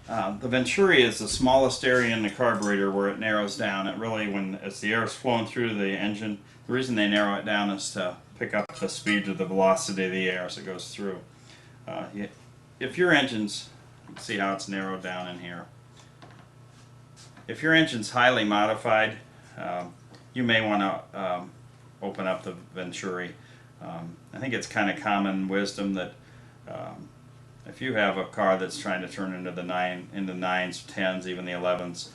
The Venturi is the smallest area in the carburetor where it narrows down. It really, as the air is flowing through the engine, the reason they narrow it down is to pick up the speed or the velocity of the air as it goes through. If your engine's, you can see how it's narrowed down in here. If your engine's highly modified, you may want to open up the Venturi. I think it's kind of common wisdom that if you have a car that's trying to turn into the 9s, 10s, even the 11s,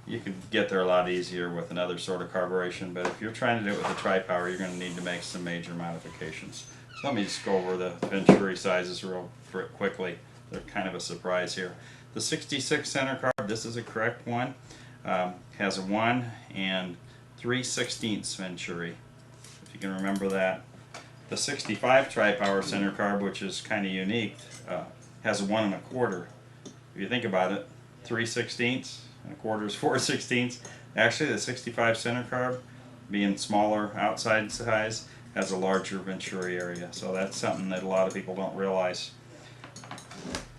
you could get there a lot easier with another sort of carburation. But if you're trying to do it with a tri-power, you're going to need to make some major modifications. So let me just go over the Venturi sizes real quickly. They're kind of a surprise here. The 66 center carb, this is a correct one, has a 1 3/16 Venturi, if you can remember that. The 65 tri-power center carb, which is kind of unique, has a 1 1/4. If you think about it, 3/16 and a quarter is 4/16. Actually, the 65 center carb, being smaller outside size, has a larger Venturi area. So that's something that a lot of people don't realize.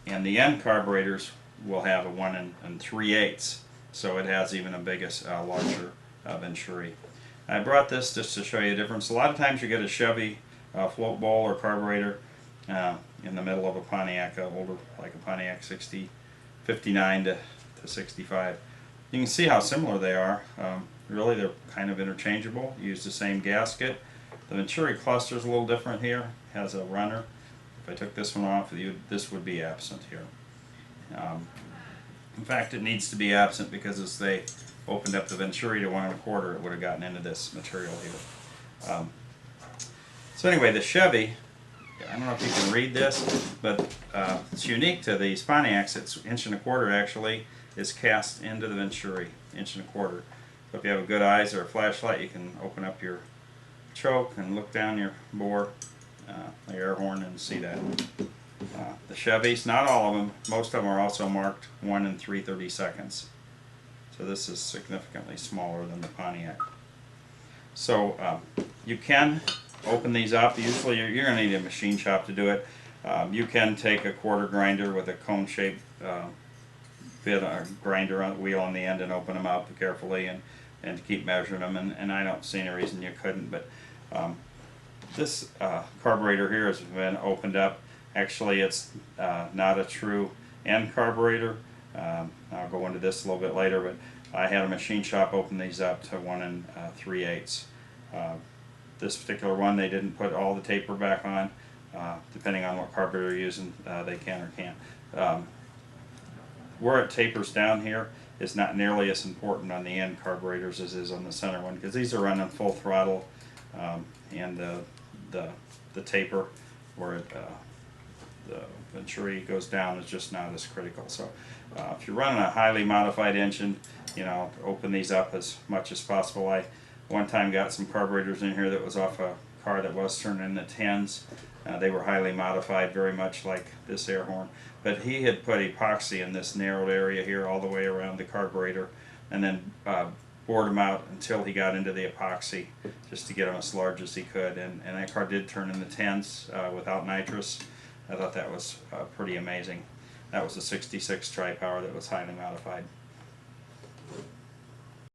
And the end carburetors will have a 1 3/8. So it has even a larger Venturi. I brought this just to show you the difference. A lot of times you get a Chevy float bowl or carburetor in the middle of a Pontiac, older, like a Pontiac 59 to 65. You can see how similar they are. Really, they're kind of interchangeable. Use the same gasket. The Venturi cluster is a little different here. It has a runner. If I took this one off, this would be absent here. In fact, it needs to be absent because as they opened up the Venturi to 1 1/4, it would have gotten into this material here. So anyway, the Chevy, I don't know if you can read this, but it's unique to these Pontiacs. It's 1 1/4 actually is cast into the Venturi, 1 1/4. So if you have good eyes or a flashlight, you can open up your choke and look down your bore, the air horn, and see that. The Chevys, not all of them, most of them are also marked 1 3/32. So this is significantly smaller than the Pontiac. So you can open these up. Usually you're going to need a machine shop to do it. You can take a quarter grinder with a cone-shaped bit or grinder wheel on the end and open them up carefully and keep measuring them. And I don't see any reason you couldn't. But this carburetor here has been opened up. Actually, it's not a true end carburetor. I'll go into this a little bit later, but I had a machine shop open these up to 1 3/8. This particular one, they didn't put all the taper back on. Depending on what carburetor you're using, they can or can't. Where it tapers down here is not nearly as important on the end carburetors as is on the center one, because these are running full throttle, and the taper where the Venturi goes down is just not as critical. So if you're running a highly modified engine, open these up as much as possible. I one time got some carburetors in here that was off a car that was turning in the 10s. They were highly modified, very much like this air horn. But he had put epoxy in this narrowed area here all the way around the carburetor, and then bored them out until he got into the epoxy, just to get them as large as he could. And that car did turn in the 10s without nitrous. I thought that was pretty amazing. That was a 66 tri-power that was highly modified.